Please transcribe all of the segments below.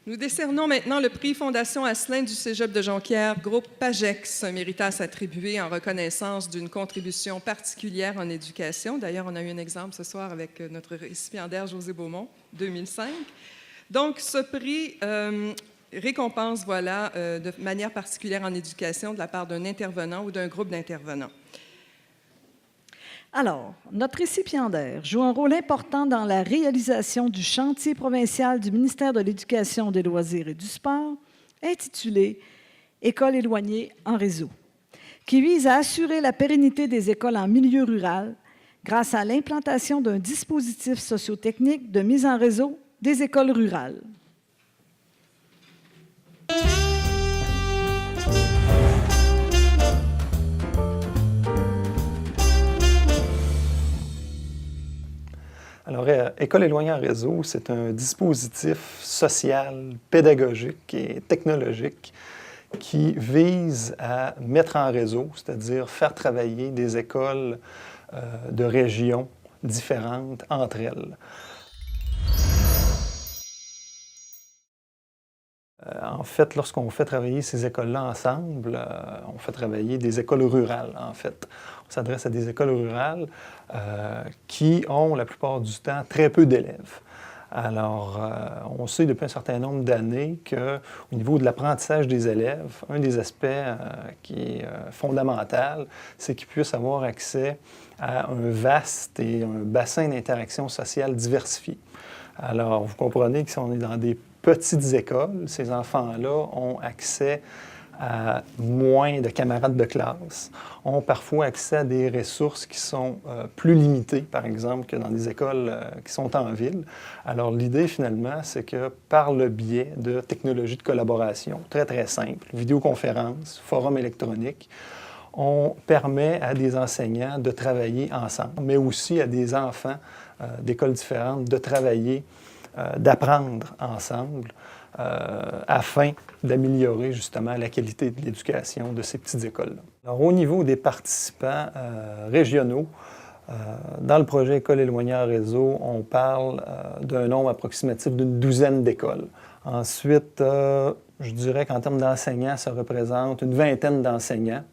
Nous décernons maintenant le prix Fondation Asselin du Cégep de Jonquière, groupe PAGEX, un méritas attribué en reconnaissance d'une contribution particulière en éducation. D'ailleurs, on a eu un exemple ce soir avec notre récipiendaire José Beaumont, 2005. Donc, ce prix récompense, de manière particulière en éducation de la part d'un intervenant ou d'un groupe d'intervenants. Alors, notre récipiendaire joue un rôle important dans la réalisation du chantier provincial du ministère de l'Éducation, des Loisirs et du Sport, intitulé « Écoles éloignées en réseau », qui vise à assurer la pérennité des écoles en milieu rural grâce à l'implantation d'un dispositif socio-technique de mise en réseau des écoles rurales. Alors, École éloignée en réseau, c'est un dispositif social, pédagogique et technologique qui vise à mettre en réseau, c'est-à-dire faire travailler des écoles de régions différentes entre elles. En fait, lorsqu'on fait travailler ces écoles-là ensemble, on fait travailler des écoles rurales, en fait. On s'adresse à des écoles rurales qui ont, la plupart du temps, très peu d'élèves. Alors, on sait depuis un certain nombre d'années qu'au niveau de l'apprentissage des élèves, un des aspects qui est fondamental, c'est qu'ils puissent avoir accès à un vaste et un bassin d'interaction sociale diversifié. Alors, vous comprenez que si on est dans des petites écoles, ces enfants-là ont accès à moins de camarades de classe, ont parfois accès à des ressources qui sont plus limitées, par exemple, que dans des écoles qui sont en ville. Alors, l'idée, finalement, c'est que par le biais de technologies de collaboration très, très simples, vidéoconférences, forums électroniques, on permet à des enseignants de travailler ensemble, mais aussi à des enfants d'écoles différentes de travailler, d'apprendre ensemble afin d'améliorer justement la qualité de l'éducation de ces petites écoles-là. Alors, au niveau des participants régionaux, dans le projet École éloignée en réseau, on parle d'un nombre approximatif d'une douzaine d'écoles. Ensuite, je dirais qu'en termes d'enseignants, ça représente une vingtaine d'enseignants.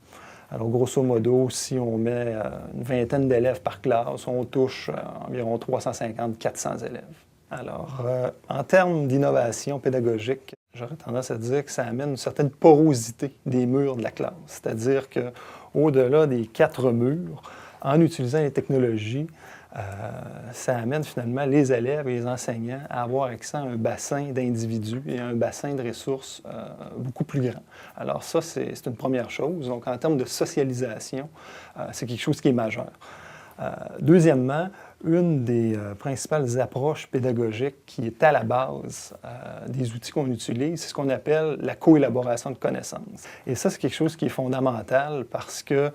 Alors, grosso modo, si on met une vingtaine d'élèves par classe, on touche environ 350-400 élèves. Alors, en termes d'innovation pédagogique, j'aurais tendance à dire que ça amène une certaine porosité des murs de la classe. C'est-à-dire qu'au-delà des 4 murs, en utilisant les technologies, ça amène finalement les élèves et les enseignants à avoir accès à un bassin d'individus et à un bassin de ressources beaucoup plus grand. Alors ça, c'est une première chose. Donc, en termes de socialisation, c'est quelque chose qui est majeur. Deuxièmement, une des principales approches pédagogiques qui est à la base des outils qu'on utilise, c'est ce qu'on appelle la coélaboration de connaissances. Et ça, c'est quelque chose qui est fondamental parce que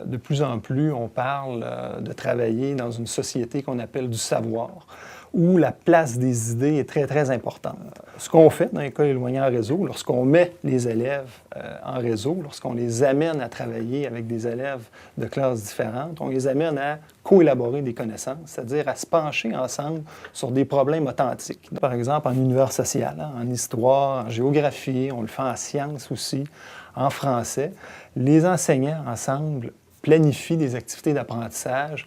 de plus en plus, on parle de travailler dans une société qu'on appelle du savoir, où la place des idées est très, très importante. Ce qu'on fait dans l'école éloignée en réseau, lorsqu'on met les élèves en réseau, lorsqu'on les amène à travailler avec des élèves de classes différentes, on les amène à coélaborer des connaissances, c'est-à-dire à se pencher ensemble sur des problèmes authentiques. Par exemple, en univers social, en histoire, en géographie, on le fait en sciences aussi, en français. Les enseignants, ensemble, planifient des activités d'apprentissage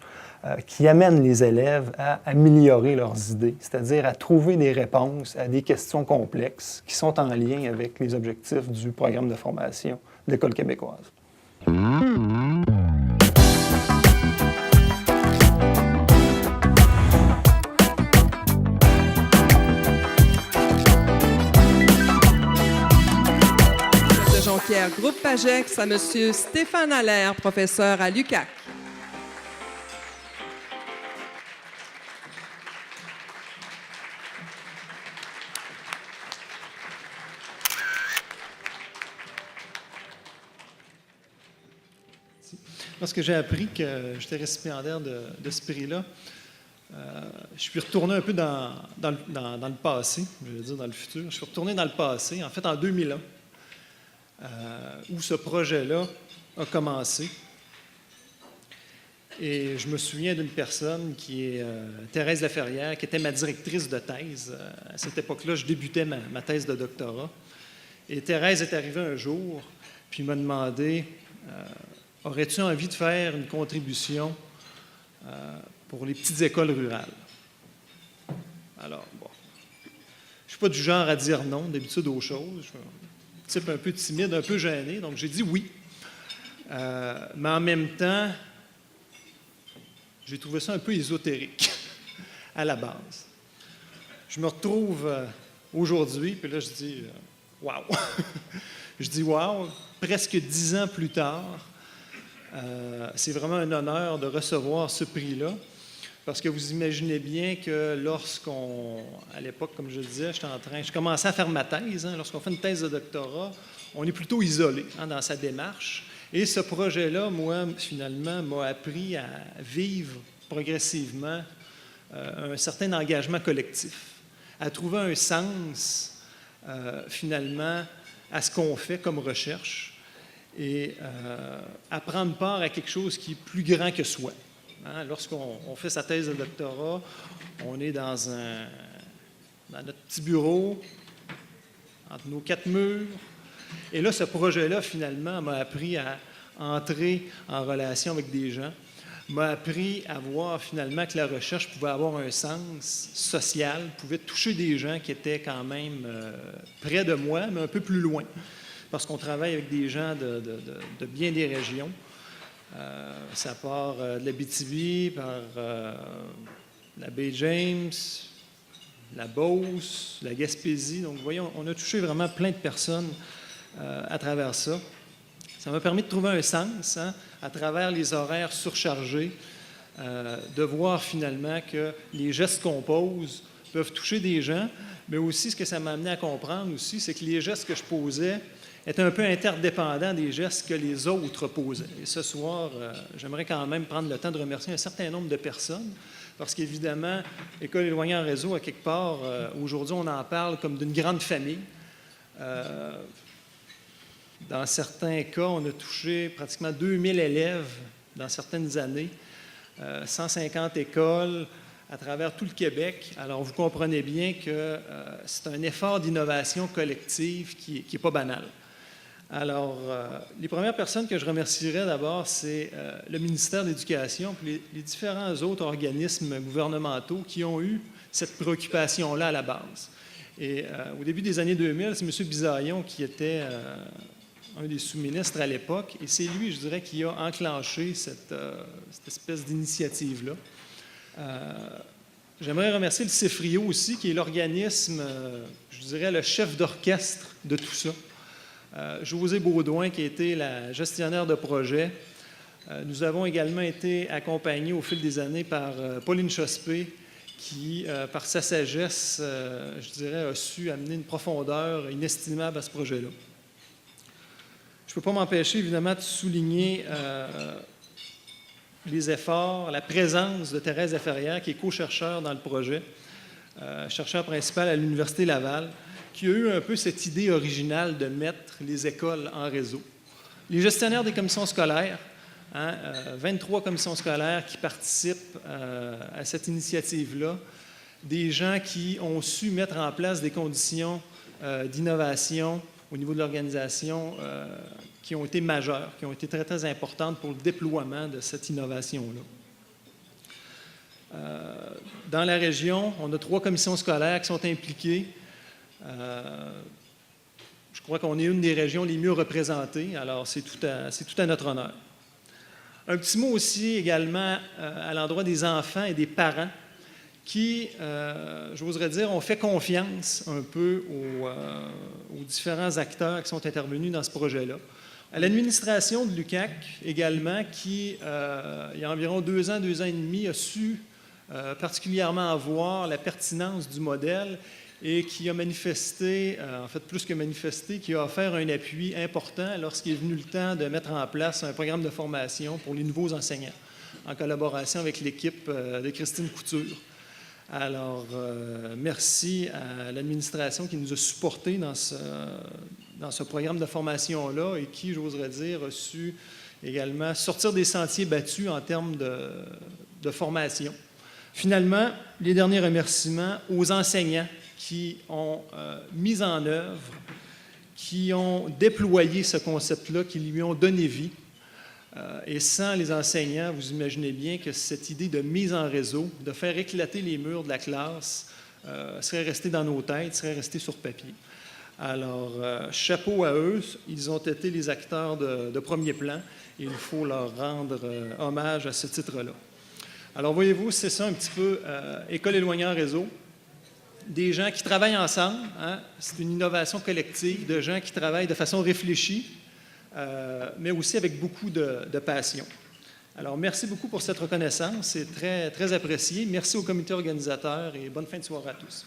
qui amènent les élèves à améliorer leurs idées, c'est-à-dire à trouver des réponses à des questions complexes qui sont en lien avec les objectifs du programme de formation de l'École québécoise. De Jonquière, groupe PAGEX, à M. Stéphane Allaire, professeur à l'UQAC. Lorsque j'ai appris que j'étais récipiendaire de ce prix-là, je suis retourné un peu dans le passé, je vais dire dans le futur. Je suis retourné dans le passé, en fait en 2001, où ce projet-là a commencé. Et je me souviens d'une personne qui est Thérèse Laferrière, qui était ma directrice de thèse. À cette époque-là, je débutais ma thèse de doctorat. Et Thérèse est arrivée un jour, puis m'a demandé aurais-tu envie de faire une contribution pour les petites écoles rurales? Alors, bon, je ne suis pas du genre à dire non, d'habitude aux choses. Je suis un type un peu timide, un peu gêné, donc j'ai dit oui. Mais en même temps, j'ai trouvé ça un peu ésotérique à la base. Je me retrouve aujourd'hui, puis là, je dis « wow ». Je dis « wow », presque 10 ans plus tard, c'est vraiment un honneur de recevoir ce prix-là, parce que vous imaginez bien que à l'époque, comme je le disais, je commençais à faire ma thèse. Lorsqu'on fait une thèse de doctorat, on est plutôt isolé dans sa démarche. Et ce projet-là, moi, finalement, m'a appris à vivre progressivement un certain engagement collectif, à trouver un sens, finalement, à ce qu'on fait comme recherche et à prendre part à quelque chose qui est plus grand que soi. Lorsqu'on fait sa thèse de doctorat, on est dans notre petit bureau, entre nos 4 murs. Et là, ce projet-là, finalement, m'a appris à entrer en relation avec des gens, m'a appris à voir, finalement, que la recherche pouvait avoir un sens social, pouvait toucher des gens qui étaient quand même près de moi, mais un peu plus loin, parce qu'on travaille avec des gens de bien des régions. Ça part de l'Abitibi, par la baie James, la Beauce, la Gaspésie. Donc, vous voyez, on a touché vraiment plein de personnes à travers ça. Ça m'a permis de trouver un sens à travers les horaires surchargés, de voir finalement que les gestes qu'on pose peuvent toucher des gens, mais aussi ce que ça m'a amené à comprendre aussi, c'est que les gestes que je posais étaient un peu interdépendants des gestes que les autres posaient. Et ce soir, j'aimerais quand même prendre le temps de remercier un certain nombre de personnes, parce qu'évidemment, École éloignée en réseau, à quelque part, aujourd'hui, on en parle comme d'une grande famille. Dans certains cas, on a touché pratiquement 2000 élèves dans certaines années, 150 écoles à travers tout le Québec. Alors, vous comprenez bien que c'est un effort d'innovation collective qui n'est pas banal. Alors, les premières personnes que je remercierais d'abord, c'est le ministère de l'Éducation et les différents autres organismes gouvernementaux qui ont eu cette préoccupation-là à la base. Et au début des années 2000, c'est M. Bisaillon qui était un des sous-ministres à l'époque, et c'est lui, je dirais, qui a enclenché cette espèce d'initiative-là. J'aimerais remercier le CIFRIO aussi, qui est l'organisme, je dirais, le chef d'orchestre de tout ça. Josée Baudouin, qui a été la gestionnaire de projet. Nous avons également été accompagnés au fil des années par Pauline Chospé, qui, par sa sagesse, je dirais, a su amener une profondeur inestimable à ce projet-là. Je ne peux pas m'empêcher, évidemment, de souligner les efforts, la présence de Thérèse Laferrière, qui est co-chercheure dans le projet, chercheur principal à l'Université Laval, qui a eu un peu cette idée originale de mettre les écoles en réseau. Les gestionnaires des commissions scolaires, 23 commissions scolaires qui participent à cette initiative-là, des gens qui ont su mettre en place des conditions d'innovation au niveau de l'organisation qui ont été majeures, qui ont été très, très importantes pour le déploiement de cette innovation-là. Dans la région, on a 3 commissions scolaires qui sont impliquées. Je crois qu'on est une des régions les mieux représentées, alors c'est tout à notre honneur. Un petit mot aussi également à l'endroit des enfants et des parents qui, j'oserais dire, ont fait confiance un peu aux différents acteurs qui sont intervenus dans ce projet-là. À l'administration de l'UQAC également, qui, il y a environ 2 ans et demi, a su particulièrement voir la pertinence du modèle et qui a manifesté, en fait plus que manifesté, qui a offert un appui important lorsqu'il est venu le temps de mettre en place un programme de formation pour les nouveaux enseignants, en collaboration avec l'équipe de Christine Couture. Alors, merci à l'administration qui nous a supportés dans ce programme de formation-là et qui, j'oserais dire, a su également sortir des sentiers battus en termes de formation. Finalement, les derniers remerciements aux enseignants qui ont mis en œuvre, qui ont déployé ce concept-là, qui lui ont donné vie. Et sans les enseignants, vous imaginez bien que cette idée de mise en réseau, de faire éclater les murs de la classe, serait restée dans nos têtes, serait restée sur papier. Alors, chapeau à eux, ils ont été les acteurs de premier plan et il faut leur rendre hommage à ce titre-là. Alors, voyez-vous, c'est ça un petit peu École éloignée en réseau. Des gens qui travaillent ensemble, hein? C'est une innovation collective de gens qui travaillent de façon réfléchie, mais aussi avec beaucoup de passion. Alors, merci beaucoup pour cette reconnaissance, c'est très, très apprécié. Merci au comité organisateur et bonne fin de soirée à tous.